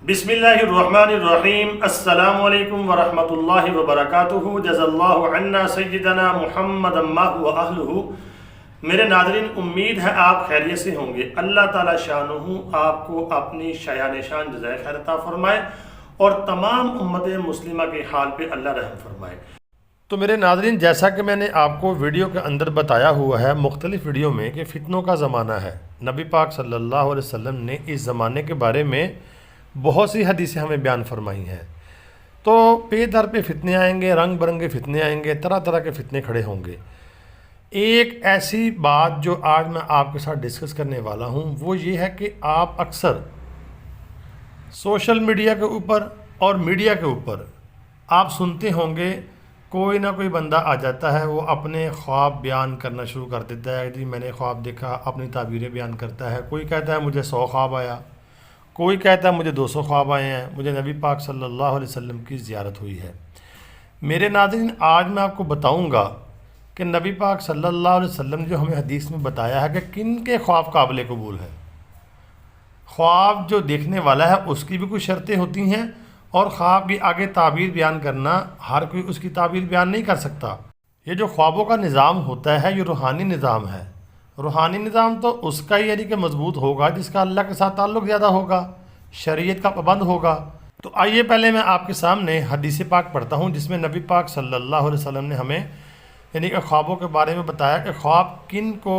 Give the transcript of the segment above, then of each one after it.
بسم اللہ الرحمن الرحیم۔ السلام علیکم ورحمۃ اللہ وبرکاتہ۔ جزا اللہ عنا سیدنا محمد ما هو اہلہ۔ میرے ناظرین، امید ہے آپ خیریت سے ہوں گے۔ اللہ تعالی شانہ آپ کو اپنی شایان شان جزائے خیر عطا فرمائے اور تمام امت مسلمہ کے حال پہ اللہ رحم فرمائے۔ تو میرے ناظرین، جیسا کہ میں نے آپ کو ویڈیو کے اندر بتایا ہوا ہے مختلف ویڈیو میں کہ فتنوں کا زمانہ ہے، نبی پاک صلی اللہ علیہ وسلم نے اس زمانے کے بارے میں بہت سی حدیثیں ہمیں بیان فرمائی ہیں۔ تو پہ در پہ فتنے آئیں گے، رنگ برنگے فتنے آئیں گے، طرح طرح کے فتنے کھڑے ہوں گے۔ ایک ایسی بات جو آج میں آپ کے ساتھ ڈسکس کرنے والا ہوں وہ یہ ہے کہ آپ اکثر سوشل میڈیا کے اوپر اور میڈیا کے اوپر آپ سنتے ہوں گے کوئی نہ کوئی بندہ آ جاتا ہے، وہ اپنے خواب بیان کرنا شروع کر دیتا ہے۔ جی میں نے خواب دیکھا، اپنی تعبیریں بیان کرتا ہے۔ کوئی کہتا ہے مجھے 100 خواب آیا، کوئی کہتا ہے مجھے 200 خواب آئے ہیں، مجھے نبی پاک صلی اللہ علیہ وسلم کی زیارت ہوئی ہے۔ میرے ناظرین، آج میں آپ کو بتاؤں گا کہ نبی پاک صلی اللہ علیہ وسلم جو ہمیں حدیث میں بتایا ہے کہ کن کے خواب قابل قبول ہے۔ خواب جو دیکھنے والا ہے اس کی بھی کچھ شرطیں ہوتی ہیں، اور خواب کی آگے تعبیر بیان کرنا ہر کوئی اس کی تعبیر بیان نہیں کر سکتا۔ یہ جو خوابوں کا نظام ہوتا ہے یہ روحانی نظام ہے۔ روحانی نظام تو اس کا یعنی کہ مضبوط ہوگا جس کا اللہ کے ساتھ تعلق زیادہ ہوگا، شریعت کا پابند ہوگا۔ تو آئیے پہلے میں آپ کے سامنے حدیث پاک پڑھتا ہوں جس میں نبی پاک صلی اللہ علیہ وسلم نے ہمیں یعنی کہ خوابوں کے بارے میں بتایا کہ خواب کن کو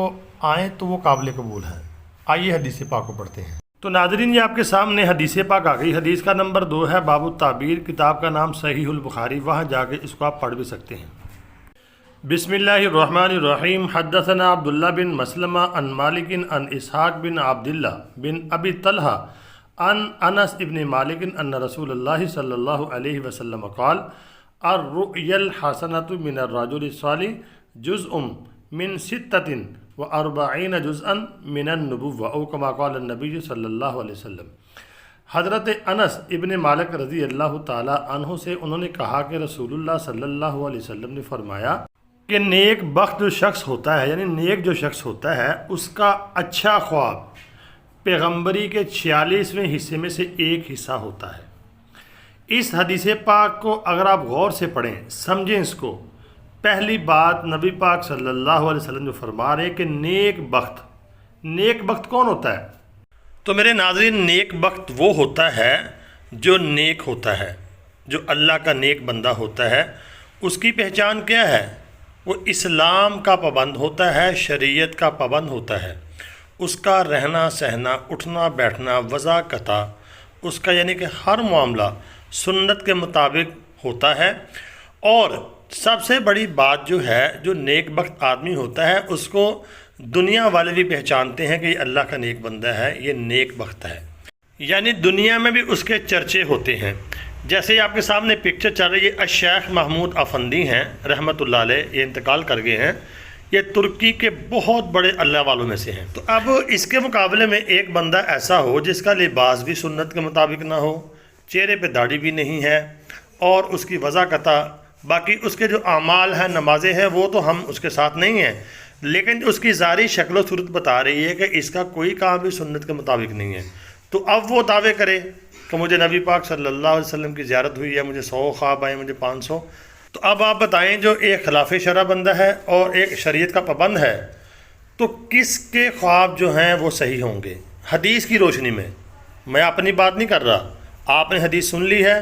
آئیں تو وہ قابل قبول ہے۔ آئیے حدیث پاک کو پڑھتے ہیں۔ تو ناظرین، یہ آپ کے سامنے حدیث پاک آ گئی۔ حدیث کا نمبر 2 ہے، باب التعبیر، کتاب کا نام صحیح البخاری، وہاں جا کے اس کو آپ پڑھ بھی سکتے ہیں۔ بسم اللہ الرحمن الرحیم۔ حدثنا عبداللہ بن مسلمہ عن مالک عن اسحاق بن عبداللہ بن ابی طلحہ عن انس ابن مالک ان رسول اللہ صلی اللہ علیہ وسلم قال الرؤیا الحسنۃ من الرجل الصالح جزء من 46 جزءا من النبوة او کما قال النبی صلی اللہ علیہ وسلم۔ حضرت انس ابن مالک رضی اللہ تعالی عنہ سے انہوں نے کہا کہ رسول اللہ صلی اللہ علیہ وسلم نے فرمایا کہ نیک بخت جو شخص ہوتا ہے، یعنی نیک جو شخص ہوتا ہے، اس کا اچھا خواب پیغمبری کے 46ویں حصے میں سے ایک حصہ ہوتا ہے۔ اس حدیث پاک کو اگر آپ غور سے پڑھیں، سمجھیں اس کو، پہلی بات نبی پاک صلی اللہ علیہ وسلم جو فرما رہے کہ نیک بخت کون ہوتا ہے؟ تو میرے ناظرین، نیک بخت وہ ہوتا ہے جو نیک ہوتا ہے، جو اللہ کا نیک بندہ ہوتا ہے۔ اس کی پہچان کیا ہے؟ وہ اسلام کا پابند ہوتا ہے، شریعت کا پابند ہوتا ہے۔ اس کا رہنا سہنا، اٹھنا بیٹھنا، وضع قطع، اس کا یعنی کہ ہر معاملہ سنت کے مطابق ہوتا ہے۔ اور سب سے بڑی بات جو ہے، جو نیک بخت آدمی ہوتا ہے اس کو دنیا والے بھی پہچانتے ہیں کہ یہ اللہ کا نیک بندہ ہے، یہ نیک بخت ہے، یعنی دنیا میں بھی اس کے چرچے ہوتے ہیں۔ جیسے آپ کے سامنے پکچر چل رہی ہے، الشیخ محمود افندی ہیں رحمۃ اللہ علیہ، یہ انتقال کر گئے ہیں، یہ ترکی کے بہت بڑے اللہ والوں میں سے ہیں۔ تو اب اس کے مقابلے میں ایک بندہ ایسا ہو جس کا لباس بھی سنت کے مطابق نہ ہو، چہرے پہ داڑھی بھی نہیں ہے، اور اس کی وضع قطع، باقی اس کے جو اعمال ہیں، نمازیں ہیں، وہ تو ہم اس کے ساتھ نہیں ہیں، لیکن اس کی ظاہری شکل و صورت بتا رہی ہے کہ اس کا کوئی کام بھی سنت کے مطابق نہیں ہے۔ تو اب وہ دعوے کرے کہ مجھے نبی پاک صلی اللہ علیہ وسلم کی زیارت ہوئی ہے، مجھے 100 خواب آئے، مجھے 500۔ تو اب آپ بتائیں، جو ایک خلاف شرع بندہ ہے اور ایک شریعت کا پابند ہے، تو کس کے خواب جو ہیں وہ صحیح ہوں گے؟ حدیث کی روشنی میں اپنی بات نہیں کر رہا، آپ نے حدیث سن لی ہے،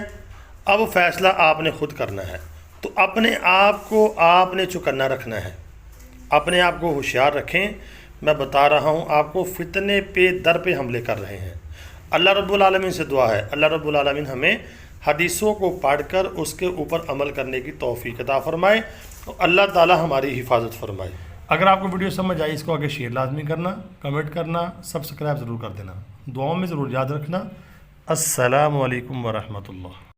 اب فیصلہ آپ نے خود کرنا ہے۔ تو اپنے آپ کو آپ نے چوکنا رکھنا ہے، اپنے آپ کو ہوشیار رکھیں۔ میں بتا رہا ہوں آپ کو، فتنے پہ در پہ حملے کر رہے ہیں۔ اللہ رب العالمین سے دعا ہے اللہ رب العالمین ہمیں حدیثوں کو پڑھ کر اس کے اوپر عمل کرنے کی توفیق عطا فرمائے، اور اللہ تعالی ہماری حفاظت فرمائے۔ اگر آپ کو ویڈیو سمجھ آئی، اس کو آگے شیئر لازمی کرنا، کمنٹ کرنا، سبسکرائب ضرور کر دینا، دعاؤں میں ضرور یاد رکھنا۔ السلام علیکم ورحمۃ اللہ۔